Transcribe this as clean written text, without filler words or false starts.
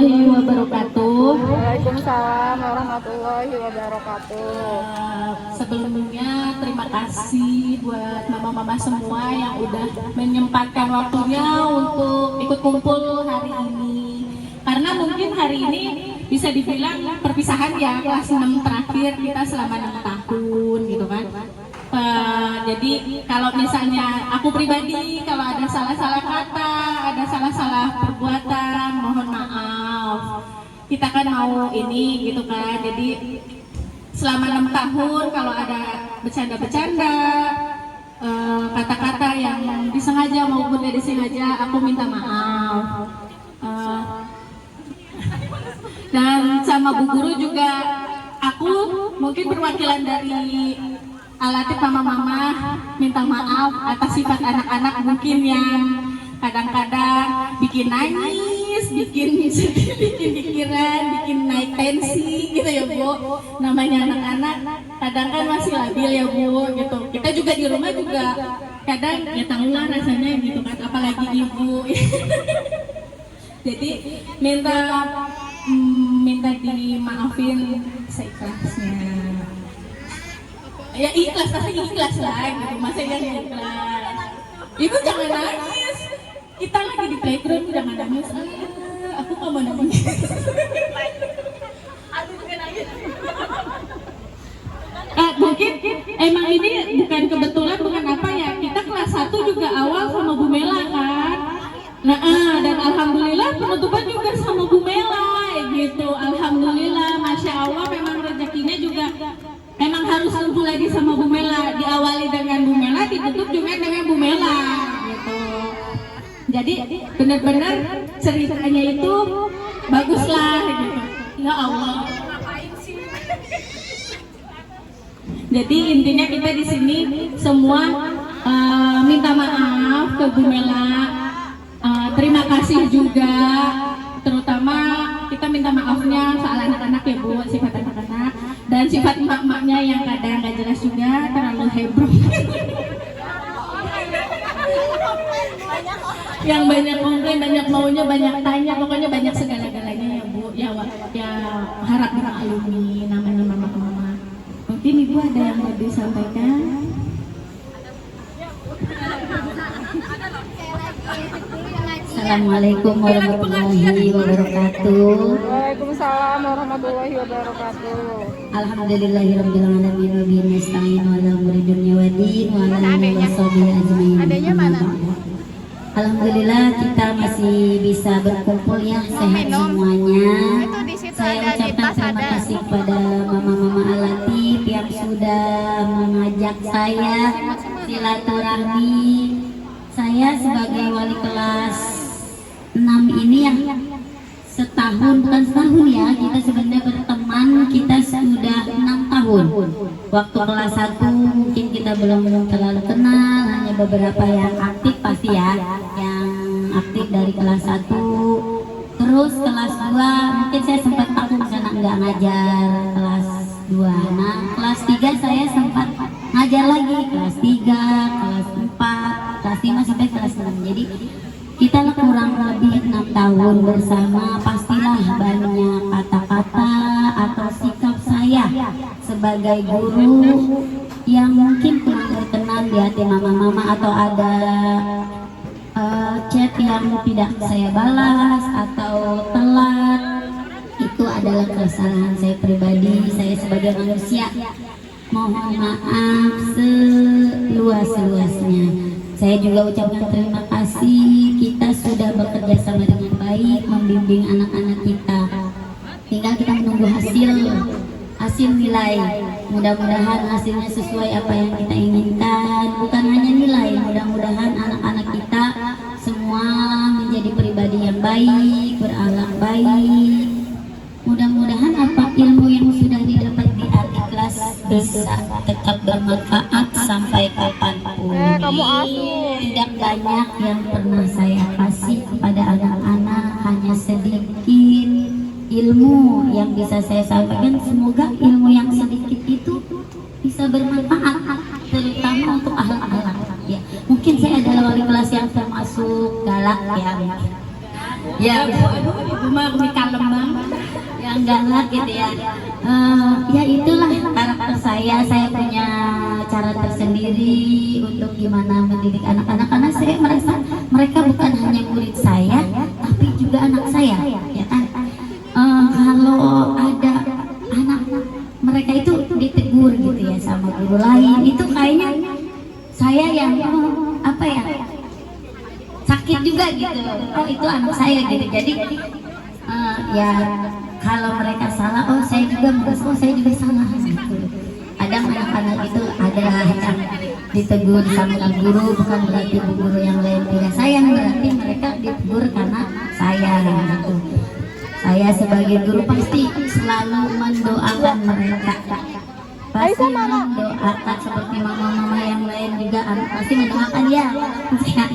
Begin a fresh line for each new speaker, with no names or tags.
wabarakatuh.
Waalaikumsalam warahmatullahi wabarakatuh.
Sebelumnya terima kasih buat mama-mama semua yang udah menyempatkan waktunya untuk ikut kumpul hari ini. Karena mungkin hari ini bisa dibilang perpisahan ya, kelas 6 terakhir kita selama 6 tahun gitu kan. Jadi kalau misalnya aku pribadi kalau ada salah-salah kata, ada salah-salah perbuatan, mohon maaf. Kita kan mau ini gitu kan. Jadi selama 6 tahun kalau ada bercanda-bercanda, kata-kata yang disengaja maupun tidak disengaja, aku minta maaf. Dan sama Bu Guru juga, aku mungkin perwakilan dari Alatif mama-mama minta maaf atas sifat anak-anak mungkin yang kadang-kadang bikin nangis, bikin sedih, bikin pikiran, bikin naik tensi gitu ya Bu. Namanya anak-anak kadang kan masih labil ya Bu gitu. Kita juga di rumah juga kadang ya tahulah rasanya gitu kan, apalagi ibu. Jadi minta dimaafin seikhlasnya. Ya ikhlas, pasti ikhlas lah gitu, masa yang ikhlas. Ibu jangan nangis, kita lagi di playground, jangan nangis. Aku gak mau nangis. Mungkin emang ini bukan kebetulan, bukan apa ya, kita kelas 1 juga awal sama Bu Mela kan. Dan alhamdulillah penutupan juga sama Bu Mela gitu. Alhamdulillah, Masya Allah, memang rezekinya juga memang harus kumpul lagi sama Bu Mela. Diawali dengan Bu Mela, ditutup juga dengan Bu Mela gitu. Jadi benar-benar ceritanya itu baguslah gitu. Ya Allah. Jadi intinya kita di sini semua minta maaf ke Bu Mela. Terima kasih juga, terutama kita minta maafnya soal anak-anak ya Bu, sifat anak-anak dan sifat emak-emaknya yang kadang gak jelas juga, terlalu heboh. Yang banyak komplain, banyak maunya, banyak tanya, pokoknya banyak segala-galanya ya Bu. Ya harap dimaklumi namanya mama-mama. Mungkin Ibu ada yang mau disampaikan?
Assalamualaikum warahmatullahi wabarakatuh.
Waalaikumsalam warahmatullahi wabarakatuh.
Alhamdulillahirabbil alamin wa bihi nasta'in ala umuri dunya waddin wa ala alihi washabihi ajmain.
Adanya mana?
Alhamdulillah kita masih bisa berkumpul ya, sehat semuanya. Saya ucapkan terima kasih kepada mama-mama Alatif yang sudah mengajak saya silaturahmi. Saya sebagai wali kelas 6 ini yang setahun, bukan setahun ya, kita sebenarnya berteman, kita sudah 6 tahun. Waktu kelas 1 mungkin kita belum terlalu kenal, hanya beberapa yang aktif pasti ya, yang aktif dari kelas 1. Terus kelas 2 mungkin saya sempat vakum karena nggak ngajar kelas 2. Nah kelas 3 saya sempat ngajar lagi, kelas 3, kelas 4, kelas 5 sampai kelas 6. Jadi kita kurang lebih 6 tahun bersama. Pastilah banyak kata-kata atau sikap saya sebagai guru yang mungkin kurang berkenan di hati mama-mama, atau ada chat yang tidak saya balas atau telat. Itu adalah kesalahan saya pribadi, saya sebagai manusia. Mohon maaf seluas-luasnya. Saya juga ucapkan terima kasih, kita sudah bekerja sama dengan baik membimbing anak-anak kita. Tinggal kita menunggu hasil nilai. Mudah-mudahan hasilnya sesuai apa yang kita inginkan. Bukan hanya nilai, mudah-mudahan anak-anak kita semua menjadi pribadi yang baik, berakhlak baik. Mudah-mudahan apa ilmu yang sudah didapat di adik kelas bisa tetap bermanfaat sampai kapanpun. Tidak banyak yang pernah saya kasih kepada anak-anak, hanya sedikit ilmu yang bisa saya sampaikan. Semoga ilmu yang sedikit itu bisa bermanfaat, terutama untuk akhlak-akhlak ya. Mungkin saya adalah wali kelas yang termasuk galak ya. Ya,
Aduh, ibu mah kalem banget.
yang galak gitu ya. Ya itulah karakter saya. Saya punya cara tersendiri untuk gimana mendidik anak-anak, karena saya merasa mereka bukan hanya murid saya, tapi juga anak saya, ya kan. Kalau ada anak mereka itu ditegur gitu ya sama guru lain, itu kayaknya saya yang apa ya, sakit juga gitu. Oh itu anak saya gitu. Jadi ya kalau mereka salah, oh saya juga merasa oh saya juga salah gitu. Ada anak-anak itu ada yang ditegur sama guru, bukan berarti guru yang lain tidak sayang, berarti mereka ditegur karena saya gitu. Saya sebagai guru pasti selalu mendoakan mereka, pasti mendoakan seperti mama-mama yang lain juga pasti mendoakan ya.